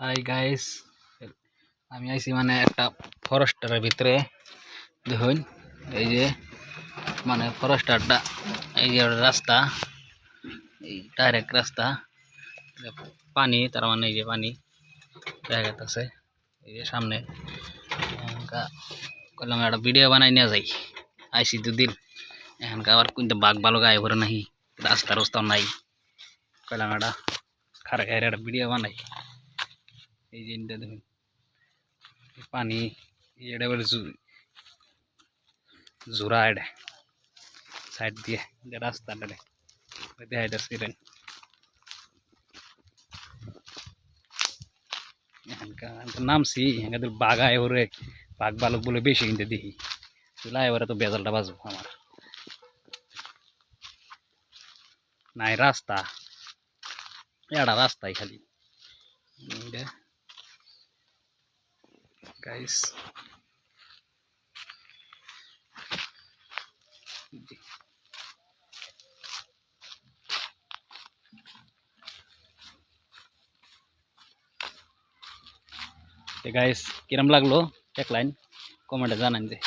Hi guys, আমি আইছি মানে একটা ফরেস্টারের ভিতরে। দেখুন এই যে মানে ফরেস্টারটা, এই যে রাস্তা, এই ডাইরেক্ট রাস্তা, পানি, তার মানে এই যে পানি দেখা যাচ্ছে এই যে সামনে। কইলাম একটা ভিডিও বানাই নিয়ে যাই, আইসি দুদিন এখানকার আবার কিন্তু বাঘ ভালো গায়ে ভরে নাহি, রাস্তা রাস্তাও নাই। কইলাম একটা খারা খাই একটা ভিডিও বানাই। এই যে দেখুন পানি, এটা বলে জোড়া, এটা সাইড দিয়ে রাস্তাটা দেখা যাচ্ছে। নামছি এখানকার বাঘ আয় ওরে, বাঘ বালক বলে বেশি কিনতে দেখি, চুলাই ওরা তো বেজালটা বাজবো আমার। নাই রাস্তা, এটা রাস্তাই খালি গাইস। গাইস কিরম লাগলো এক লাইন কমেন্টে জানান যে।